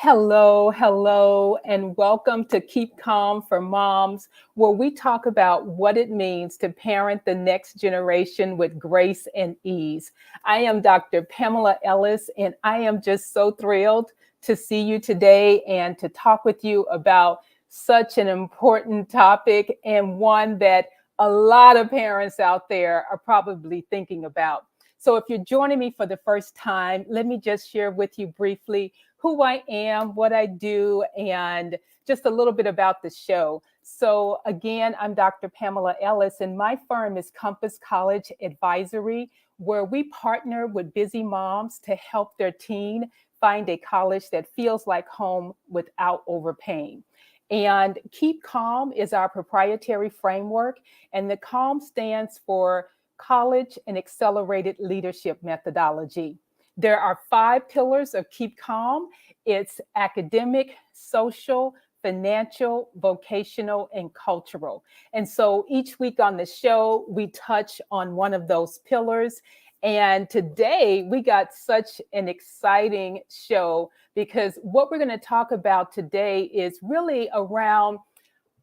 Hello, and welcome to Keep Calm for Moms, where we talk about what it means to parent the next generation with grace and ease. I am Dr. Pamela Ellis, and I am just so thrilled to see you today and to talk with you about such an important topic and one that a lot of parents out there are probably thinking about. So, if you're joining me for the first time, let me just share with you briefly who I am, what I do, and just a little bit about the show. So, again, I'm Dr. Pamela Ellis, and my firm is Compass College Advisory, where we partner with busy moms to help their teen find a college that feels like home without overpaying. And Keep Calm is our proprietary framework, and the CALM stands for College and Accelerated Leadership Methodology. There are five pillars of Keep Calm. It's academic, social, financial, vocational, and cultural. And so each week on the show, we touch on one of those pillars. And today we got such an exciting show because what we're going to talk about today is really around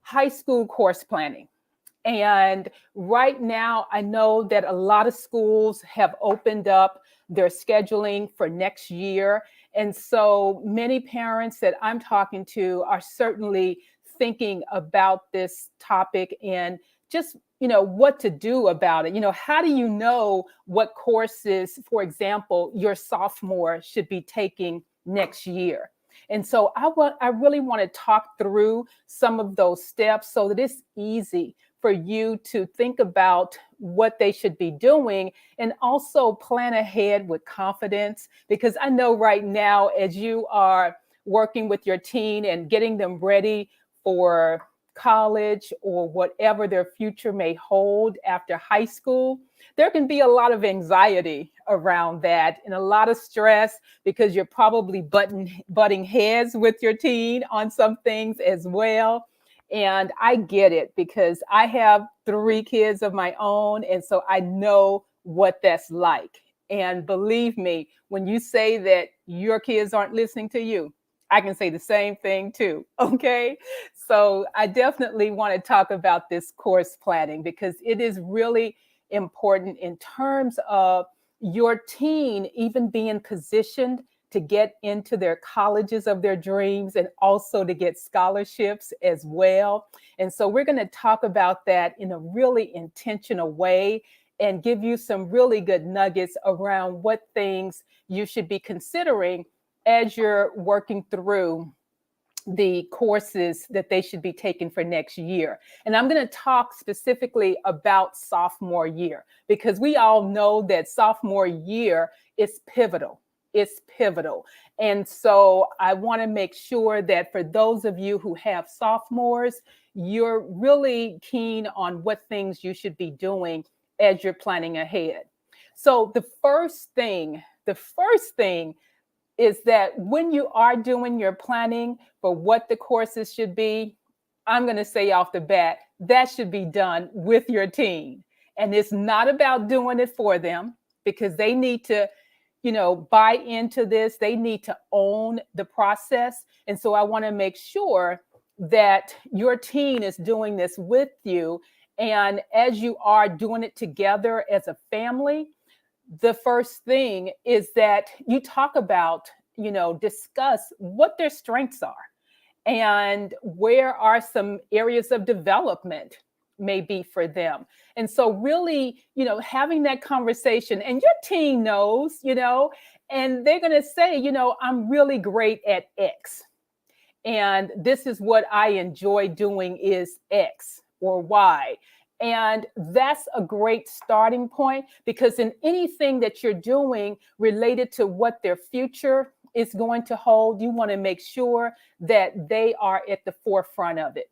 high school course planning. And right now, I know that a lot of schools have opened up their scheduling for next year. And so many parents that I'm talking to are certainly thinking about this topic and just, what to do about it. How do you know what courses, for example, your sophomore should be taking next year? And so I really want to talk through some of those steps so that it's easy for you to think about what they should be doing and also plan ahead with confidence. Because I know right now, as you are working with your teen and getting them ready for college or whatever their future may hold after high school, there can be a lot of anxiety around that and a lot of stress because you're probably butting heads with your teen on some things as well. And I get it because I have three kids of my own. And so I know what that's like. And believe me, when you say that your kids aren't listening to you, I can say the same thing too. Okay. So I definitely want to talk about this course planning because it is really important in terms of your teen even being positioned to get into their colleges of their dreams and also to get scholarships as well. And so we're going to talk about that in a really intentional way and give you some really good nuggets around what things you should be considering as you're working through the courses that they should be taking for next year. And I'm going to talk specifically about sophomore year because we all know that sophomore year is pivotal. It's pivotal. And so I want to make sure that for those of you who have sophomores, you're really keen on what things you should be doing as you're planning ahead. So the first thing is that when you are doing your planning for what the courses should be, I'm going to say off the bat, that should be done with your teen. And it's not about doing it for them because they need to, buy into this. They need to own the process. And so I want to make sure that your teen is doing this with you. And as you are doing it together as a family, the first thing is that you talk about, discuss what their strengths are and where are some areas of development maybe for them. And so really, having that conversation and your teen knows, and they're going to say, I'm really great at X. And this is what I enjoy doing is X or Y. And that's a great starting point because in anything that you're doing related to what their future is going to hold, you want to make sure that they are at the forefront of it.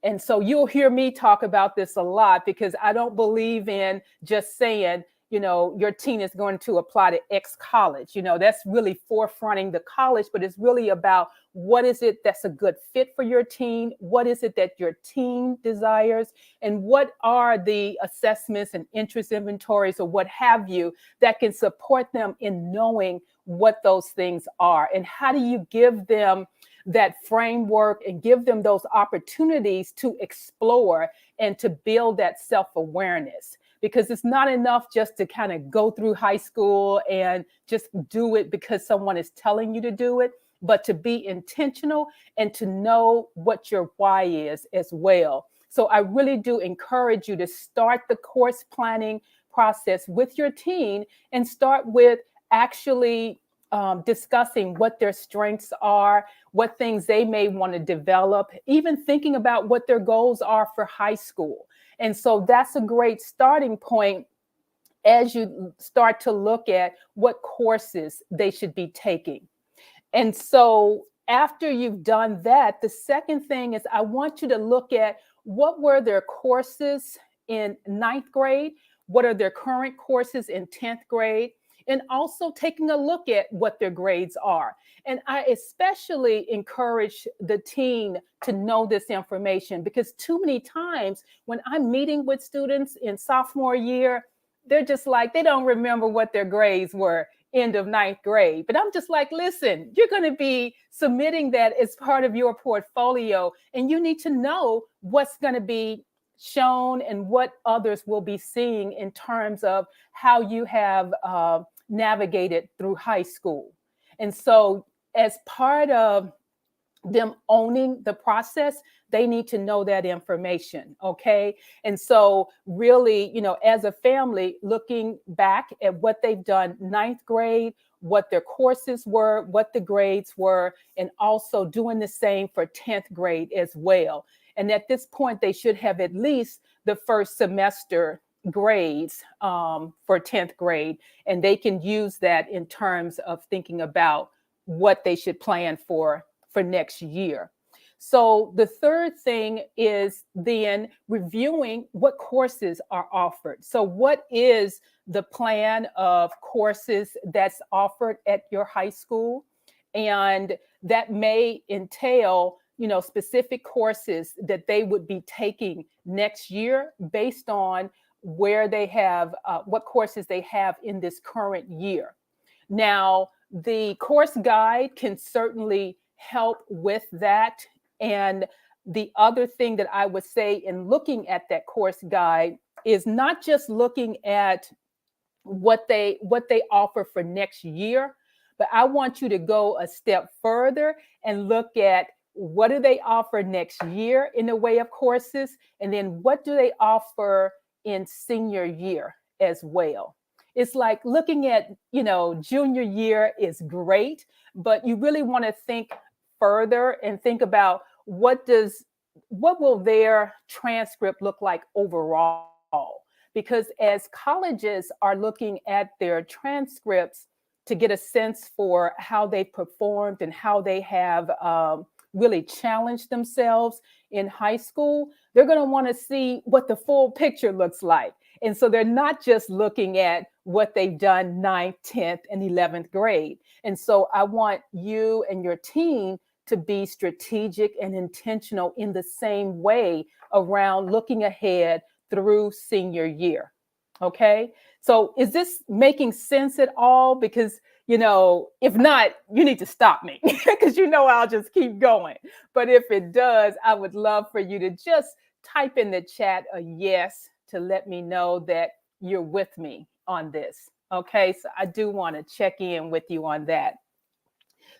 And so you'll hear me talk about this a lot because I don't believe in just saying, your teen is going to apply to X college. That's really forefronting the college, but it's really about what is it that's a good fit for your teen? What is it that your teen desires? And what are the assessments and interest inventories or what have you that can support them in knowing what those things are, and how do you give them that framework and give them those opportunities to explore and to build that self-awareness, because it's not enough just to kind of go through high school and just do it because someone is telling you to do it, but to be intentional and to know what your why is as well. So I really do encourage you to start the course planning process with your teen and start with actually discussing what their strengths are, what things they may want to develop, even thinking about what their goals are for high school. And so that's a great starting point as you start to look at what courses they should be taking. And so after you've done that, the second thing is I want you to look at what were their courses in ninth grade, what are their current courses in 10th grade, and also taking a look at what their grades are. And I especially encourage the teen to know this information, because too many times when I'm meeting with students in sophomore year, they're just like, they don't remember what their grades were end of ninth grade. But I'm just like, listen, you're going to be submitting that as part of your portfolio, and you need to know what's going to be shown and what others will be seeing in terms of how you have navigated through high school. And so as part of them owning the process, they need to know that information. Okay. And so really, as a family, looking back at what they've done ninth grade, what their courses were, what the grades were, and also doing the same for 10th grade as well. And at this point, they should have at least the first semester grades for 10th grade, and they can use that in terms of thinking about what they should plan for next year. So the third thing is then reviewing what courses are offered. So what is the plan of courses that's offered at your high school? And that may entail, specific courses that they would be taking next year based on where they have, what courses they have in this current year. Now, the course guide can certainly help with that. And the other thing that I would say in looking at that course guide is not just looking at what they offer for next year, but I want you to go a step further and look at what do they offer next year in the way of courses, and then what do they offer in senior year as well. It's like looking at, junior year is great, but you really want to think further and think about what will their transcript look like overall? Because as colleges are looking at their transcripts to get a sense for how they performed and how they have really challenged themselves in high school, they're going to want to see what the full picture looks like. And so they're not just looking at what they've done 9th, 10th, and 11th grade. And so I want you and your team to be strategic and intentional in the same way around looking ahead through senior year. Okay. So is this making sense at all? Because, if not, you need to stop me because I'll just keep going. But if it does, I would love for you to just type in the chat a yes to let me know that you're with me on this. Okay. So I do want to check in with you on that.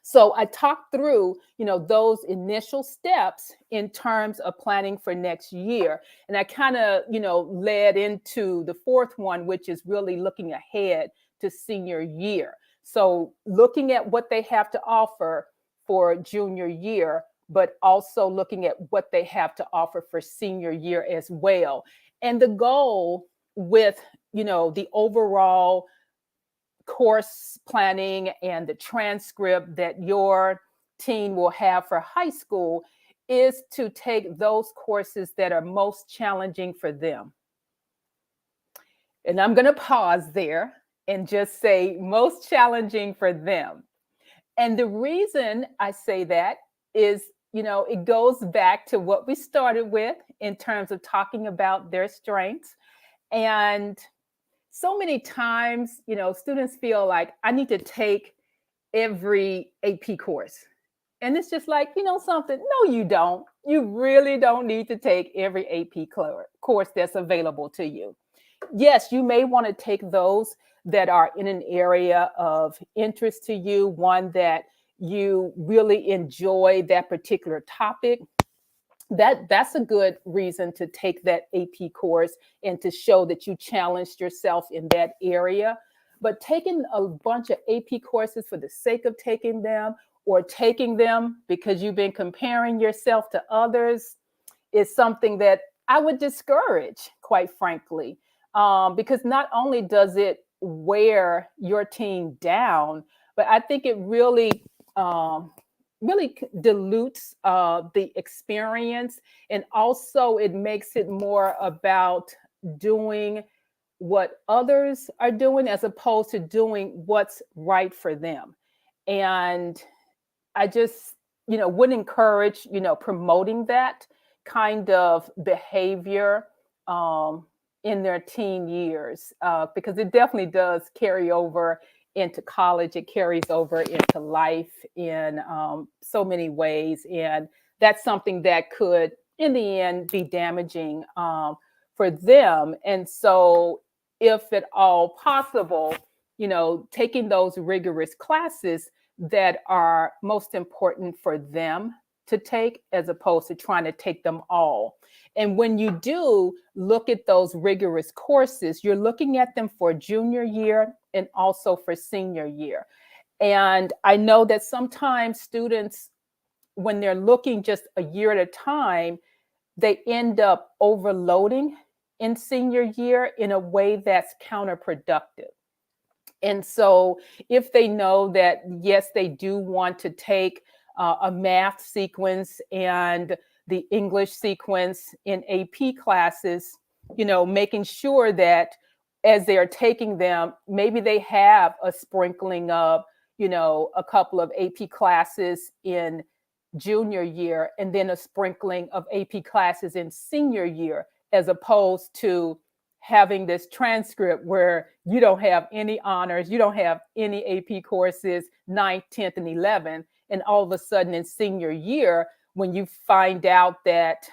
So I talked through, those initial steps in terms of planning for next year. And I kind of, led into the fourth one, which is really looking ahead to senior year. So looking at what they have to offer for junior year, but also looking at what they have to offer for senior year as well. And the goal with, the overall course planning and the transcript that your teen will have for high school is to take those courses that are most challenging for them. And I'm going to pause there and just say most challenging for them. And the reason I say that is, it goes back to what we started with in terms of talking about their strengths. And so many times, students feel like I need to take every AP course. And it's just like, something. No, you don't. You really don't need to take every AP course that's available to you. Yes, you may want to take those that are in an area of interest to you, one that you really enjoy that particular topic. That's a good reason to take that AP course and to show that you challenged yourself in that area. But taking a bunch of AP courses for the sake of taking them, or taking them because you've been comparing yourself to others, is something that I would discourage, quite frankly, because not only does it wear your team down, but I think it um, really dilutes the experience, and also it makes it more about doing what others are doing as opposed to doing what's right for them. And I just, would encourage, promoting that kind of behavior um, in their teen years, because it definitely does carry over into college. It carries over into life in so many ways. And that's something that could, in the end, be damaging for them. And so, if at all possible, taking those rigorous classes that are most important for them to take, as opposed to trying to take them all. And when you do look at those rigorous courses, you're looking at them for junior year and also for senior year. And I know that sometimes students, when they're looking just a year at a time, they end up overloading in senior year in a way that's counterproductive. And so, if they know that, yes, they do want to take a math sequence and the English sequence in AP classes, making sure that as they are taking them, maybe they have a sprinkling of, a couple of AP classes in junior year and then a sprinkling of AP classes in senior year, as opposed to having this transcript where you don't have any honors, you don't have any AP courses, ninth, 10th, and 11th. And all of a sudden in senior year, when you find out that,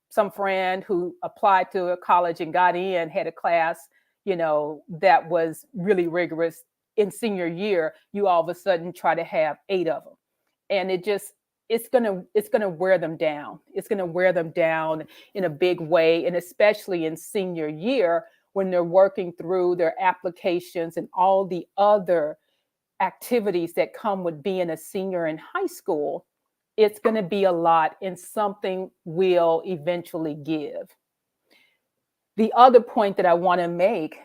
some friend who applied to a college and got in had a class, that was really rigorous in senior year, you all of a sudden try to have 8 of them. And it's gonna wear them down. It's gonna wear them down in a big way, and especially in senior year when they're working through their applications and all the other activities that come with being a senior in high school. It's going to be a lot, and something will eventually give. The other point that I want to make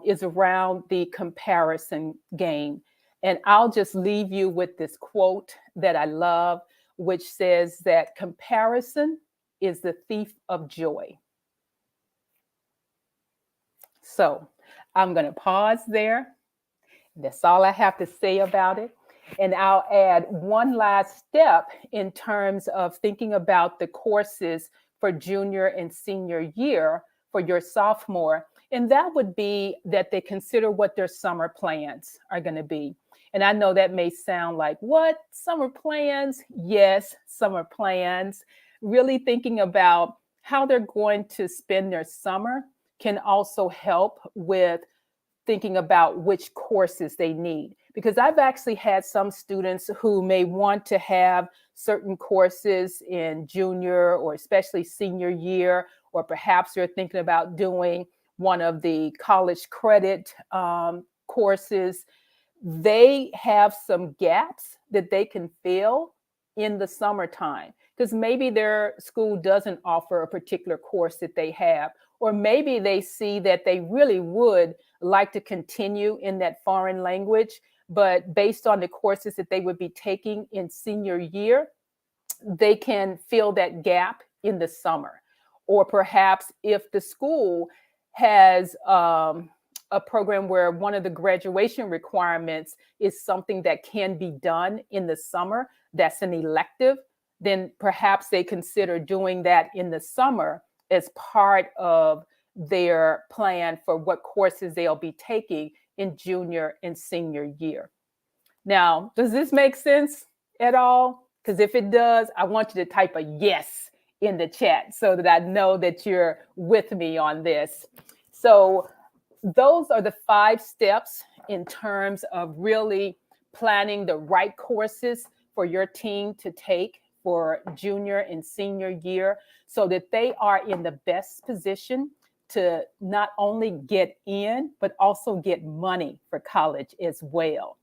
is around the comparison game. And I'll just leave you with this quote that I love, which says that comparison is the thief of joy. So I'm going to pause there. That's all I have to say about it. And I'll add one last step in terms of thinking about the courses for junior and senior year for your sophomore. And that would be that they consider what their summer plans are going to be. And I know that may sound like, what? Summer plans? Yes, summer plans. Really thinking about how they're going to spend their summer can also help with thinking about which courses they need. Because I've actually had some students who may want to have certain courses in junior or especially senior year, or perhaps they're thinking about doing one of the college credit courses. They have some gaps that they can fill in the summertime, because maybe their school doesn't offer a particular course that they have, or maybe they see that they really would like to continue in that foreign language, but based on the courses that they would be taking in senior year, they can fill that gap in the summer. Or perhaps if the school has a program where one of the graduation requirements is something that can be done in the summer, that's an elective, then perhaps they consider doing that in the summer as part of their plan for what courses they'll be taking in junior and senior year. Now, does this make sense at all? Because if it does, I want you to type a yes in the chat so that I know that you're with me on this. So, those are the 5 steps in terms of really planning the right courses for your team to take for junior and senior year so that they are in the best position to not only get in, but also get money for college as well.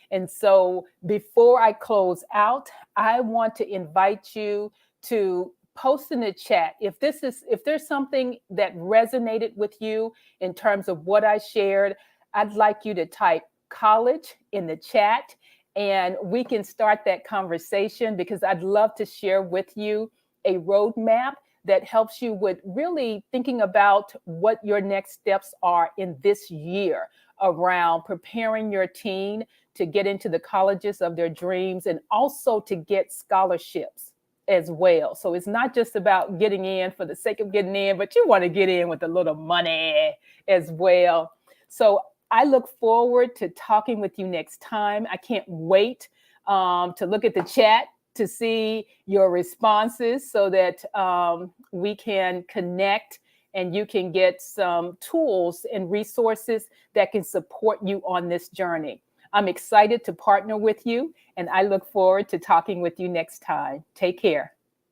And so before I close out, I want to invite you to post in the chat if there's something that resonated with you in terms of what I shared. I'd like you to type college in the chat and we can start that conversation because I'd love to share with you a roadmap that helps you with really thinking about what your next steps are in this year around preparing your teen to get into the colleges of their dreams and also to get scholarships as well. So it's not just about getting in for the sake of getting in, but you want to get in with a little money as well. So I look forward to talking with you next time. I can't wait to look at the chat to see your responses so that we can connect and you can get some tools and resources that can support you on this journey. I'm excited to partner with you, and I look forward to talking with you next time. Take care.